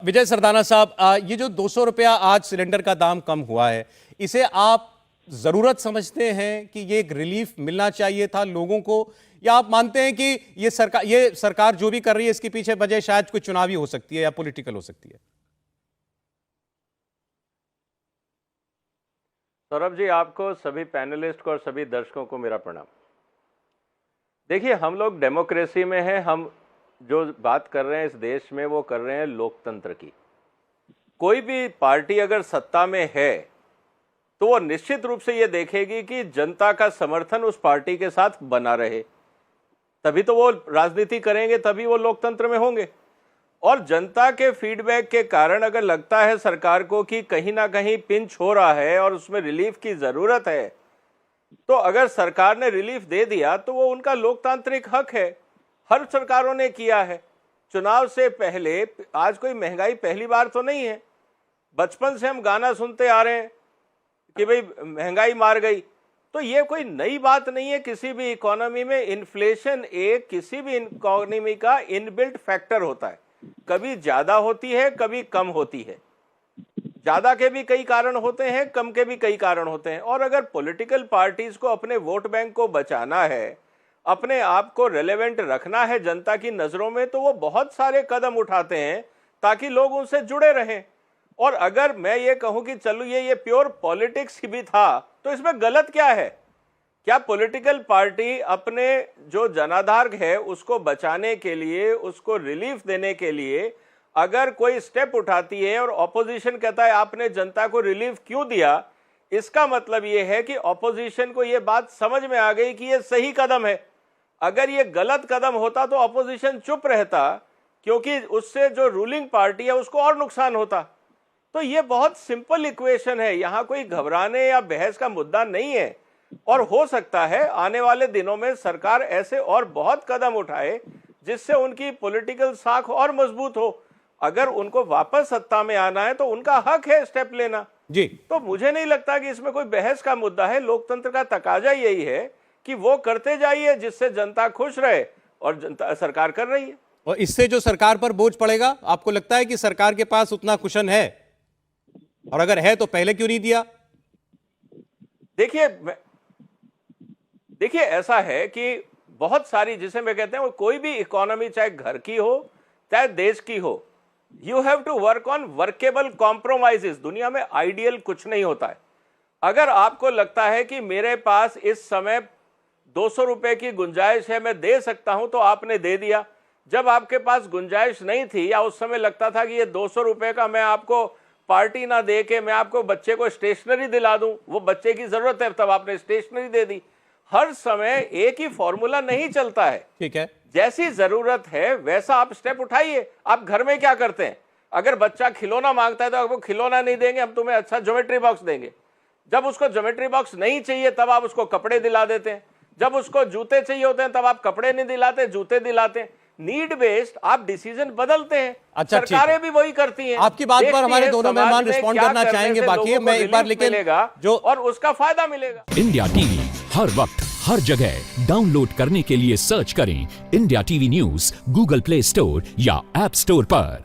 विजय सरदाना साहब, ये जो 200 रुपया आज सिलेंडर का दाम कम हुआ है, इसे आप जरूरत समझते हैं कि ये एक रिलीफ मिलना चाहिए था लोगों को, या आप मानते हैं कि ये सरकार जो भी कर रही है इसके पीछे वजह शायद कोई चुनावी हो सकती है या पॉलिटिकल हो सकती है? सौरभ जी, आपको, सभी पैनलिस्ट को और सभी दर्शकों को मेरा प्रणाम। देखिए, हम लोग डेमोक्रेसी में हैं। हम जो बात कर रहे हैं इस देश में वो कर रहे हैं लोकतंत्र की। कोई भी पार्टी अगर सत्ता में है तो वो निश्चित रूप से ये देखेगी कि जनता का समर्थन उस पार्टी के साथ बना रहे, तभी तो वो राजनीति करेंगे, तभी वो लोकतंत्र में होंगे। और जनता के फीडबैक के कारण अगर लगता है सरकार को कि कहीं ना कहीं पिंच हो रहा है और उसमें रिलीफ की जरूरत है, तो अगर सरकार ने रिलीफ दे दिया तो वो उनका लोकतांत्रिक हक है। हर सरकारों ने किया है। चुनाव से पहले, आज कोई महंगाई पहली बार तो नहीं है। बचपन से हम गाना सुनते आ रहे हैं कि भाई महंगाई मार गई, तो ये कोई नई बात नहीं है। किसी भी इकोनॉमी में इन्फ्लेशन किसी भी इकोनॉमी का इनबिल्ट फैक्टर होता है। कभी ज्यादा होती है, कभी कम होती है। ज्यादा के भी कई कारण होते हैं, कम के भी कई कारण होते हैं। और अगर पॉलिटिकल पार्टीज को अपने वोट बैंक को बचाना है, अपने आप को रेलेवेंट रखना है जनता की नजरों में, तो वो बहुत सारे कदम उठाते हैं ताकि लोग उनसे जुड़े रहें। और अगर मैं ये कहूं कि चलो ये प्योर पॉलिटिक्स भी था, तो इसमें गलत क्या है? क्या पॉलिटिकल पार्टी अपने जो जनाधार है उसको बचाने के लिए, उसको रिलीफ देने के लिए अगर कोई स्टेप उठाती है और ऑपोजिशन कहता है आपने जनता को रिलीफ क्यों दिया, इसका मतलब ये है कि ऑपोजिशन को ये बात समझ में आ गई कि ये सही कदम है। अगर ये गलत कदम होता तो ऑपोजिशन चुप रहता, क्योंकि उससे जो रूलिंग पार्टी है उसको और नुकसान होता। तो ये बहुत सिंपल इक्वेशन है, यहाँ कोई घबराने या बहस का मुद्दा नहीं है। और हो सकता है आने वाले दिनों में सरकार ऐसे और बहुत कदम उठाए जिससे उनकी पॉलिटिकल साख और मजबूत हो। अगर उनको वापस सत्ता में आना है तो उनका हक है स्टेप लेना जी। तो मुझे नहीं लगता कि इसमें कोई बहस का मुद्दा है। लोकतंत्र का तकाजा यही है कि वो करते जाइए जिससे जनता खुश रहे, और जनता सरकार कर रही है। और इससे जो सरकार पर बोझ पड़ेगा, आपको लगता है कि सरकार के पास उतना कुशन है? और अगर है तो पहले क्यों नहीं दिया? देखिए ऐसा है कि बहुत सारी, जिसे मैं कहते हैं, वो कोई भी इकोनॉमी, चाहे घर की हो चाहे देश की हो, you have to work on workable compromises. दुनिया में आइडियल कुछ नहीं होता है। अगर आपको लगता है कि मेरे पास इस समय 200 रुपए की गुंजाइश है, मैं दे सकता हूं, तो आपने दे दिया। जब आपके पास गुंजाइश नहीं थी या उस समय लगता था कि ये 200 रुपए का मैं आपको पार्टी ना दे के मैं आपको बच्चे को स्टेशनरी दिला दूं, वो बच्चे की जरूरत है, तब आपने स्टेशनरी दे दी। हर समय एक ही फॉर्मूला नहीं चलता है। ठीक है, जैसी जरूरत है वैसा आप स्टेप उठाइए। आप घर में क्या करते हैं? अगर बच्चा खिलौना मांगता है तो आपको खिलौना नहीं देंगे, हम तुम्हें अच्छा ज्योमेट्री बॉक्स देंगे। जब उसको ज्योमेट्री बॉक्स नहीं चाहिए तब आप उसको कपड़े दिला देते हैं। जब उसको जूते चाहिए होते हैं तब आप कपड़े नहीं दिलाते, जूते दिलाते हैं। नीड बेस्ड आप डिसीजन बदलते हैं। अच्छा, सरकारें भी वही करती हैं। आपकी बात पर हमारे दोनों मेहमान रिस्पॉन्ड करना चाहेंगे, बाकी मैं एक बार लेकिन जो और उसका फायदा मिलेगा। इंडिया टीवी हर वक्त हर जगह डाउनलोड करने के लिए सर्च करें India TV news Google play store या ऐप स्टोर पर।